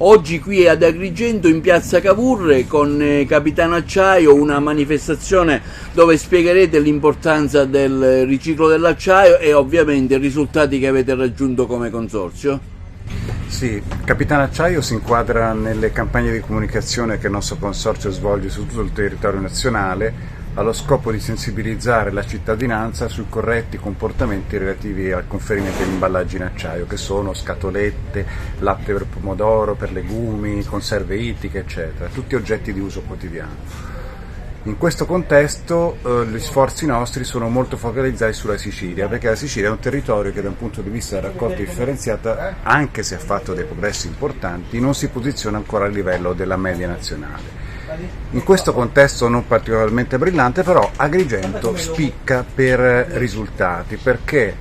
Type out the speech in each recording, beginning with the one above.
Oggi qui ad Agrigento in piazza Cavour con Capitano Acciaio una manifestazione dove spiegherete l'importanza del riciclo dell'acciaio e ovviamente i risultati che avete raggiunto come consorzio. Sì, Capitano Acciaio si inquadra nelle campagne di comunicazione che il nostro consorzio svolge su tutto il territorio nazionale allo scopo di sensibilizzare la cittadinanza sui corretti comportamenti relativi al conferimento degli imballaggi in acciaio, che sono scatolette, latte per pomodoro, per legumi, conserve ittiche, eccetera, tutti oggetti di uso quotidiano. In questo contesto gli sforzi nostri sono molto focalizzati sulla Sicilia, perché la Sicilia è un territorio che da un punto di vista della raccolta differenziata, anche se ha fatto dei progressi importanti, non si posiziona ancora a livello della media nazionale. In questo contesto non particolarmente brillante, però Agrigento spicca per risultati, perché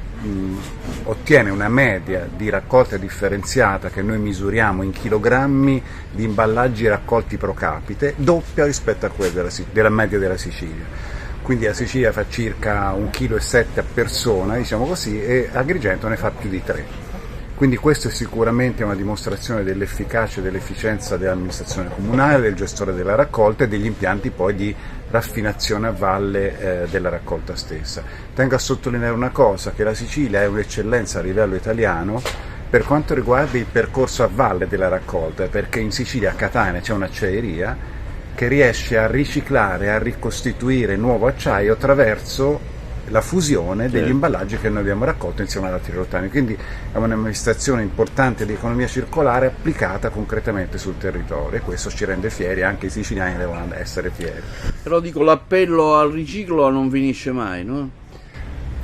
ottiene una media di raccolta differenziata che noi misuriamo in chilogrammi di imballaggi raccolti pro capite, doppia rispetto a quella della media della Sicilia. Quindi la Sicilia fa circa 1,7 kg a persona, diciamo così, e Agrigento ne fa più di 3. Quindi questo è sicuramente una dimostrazione dell'efficacia e dell'efficienza dell'amministrazione comunale, del gestore della raccolta e degli impianti poi di raffinazione a valle della raccolta stessa. Tengo a sottolineare una cosa, che la Sicilia è un'eccellenza a livello italiano per quanto riguarda il percorso a valle della raccolta, perché in Sicilia a Catania c'è un'acciaieria che riesce a riciclare, a ricostituire nuovo acciaio attraverso la fusione degli imballaggi che noi abbiamo raccolto insieme ad altri rottami, quindi è un'amministrazione importante di economia circolare applicata concretamente sul territorio e questo ci rende fieri, anche i siciliani devono essere fieri. Però dico, l'appello al riciclo non finisce mai, no?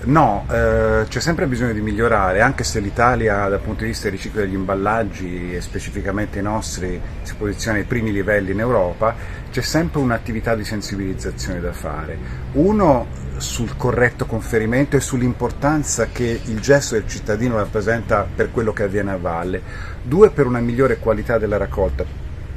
No, c'è sempre bisogno di migliorare, anche se l'Italia dal punto di vista del riciclo degli imballaggi e specificamente i nostri si posiziona ai primi livelli in Europa, c'è sempre un'attività di sensibilizzazione da fare. Uno, sul corretto conferimento e sull'importanza che il gesto del cittadino rappresenta per quello che avviene a valle. Due, per una migliore qualità della raccolta.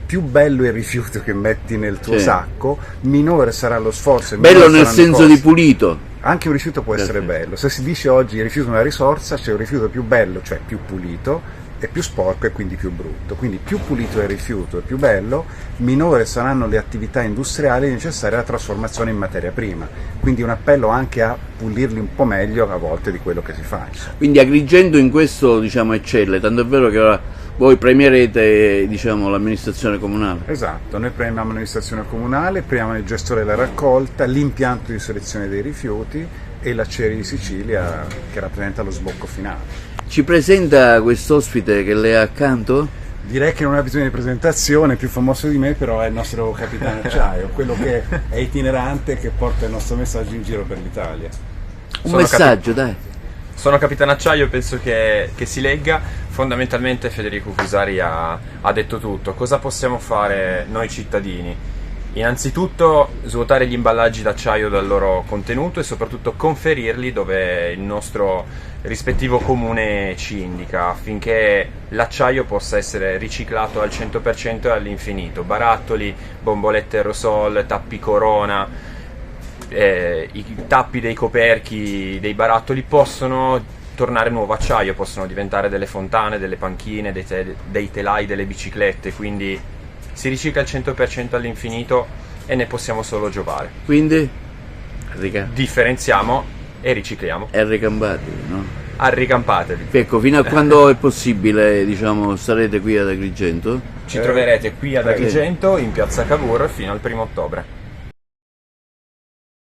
Più bello il rifiuto che metti nel tuo sacco, minore sarà lo sforzo. Bello nel senso di pulito. Anche un rifiuto può essere bello. Se si dice oggi il rifiuto è una risorsa, c'è un rifiuto più bello, cioè più pulito, e più sporco e quindi più brutto. Quindi più pulito è il rifiuto e più bello, minore saranno le attività industriali necessarie alla trasformazione in materia prima. Quindi un appello anche a pulirli un po' meglio a volte di quello che si fa. Quindi Agrigento in questo, diciamo, eccelle, tanto è vero che ora voi premierete, diciamo, l'amministrazione comunale. Esatto, noi premiamo l'amministrazione comunale, premiamo il gestore della raccolta, l'impianto di selezione dei rifiuti e l'acciaieria di Sicilia che rappresenta lo sbocco finale. Ci presenta quest'ospite che le ha accanto? Direi che non ha bisogno di presentazione, più famoso di me però è il nostro Capitano Acciaio, quello che è itinerante e che porta il nostro messaggio in giro per l'Italia. Un messaggio, dai. Sono Capitano Acciaio, penso che si legga. Fondamentalmente Federico Cusari ha detto tutto. Cosa possiamo fare noi cittadini? Innanzitutto svuotare gli imballaggi d'acciaio dal loro contenuto e soprattutto conferirli dove il nostro rispettivo comune ci indica, affinché l'acciaio possa essere riciclato al 100% e all'infinito. Barattoli, bombolette aerosol, tappi Corona, i tappi dei coperchi dei barattoli possono tornare nuovo acciaio, possono diventare delle fontane, delle panchine, dei telai, delle biciclette, quindi si ricicla al 100% all'infinito e ne possiamo solo giovare. Quindi? Differenziamo e ricicliamo. E ricampatevi, no? Arricampatevi. Ecco, fino a quando è possibile, diciamo, sarete qui ad Agrigento? Ci troverete qui ad Agrigento, in piazza Cavour, fino al 1° ottobre.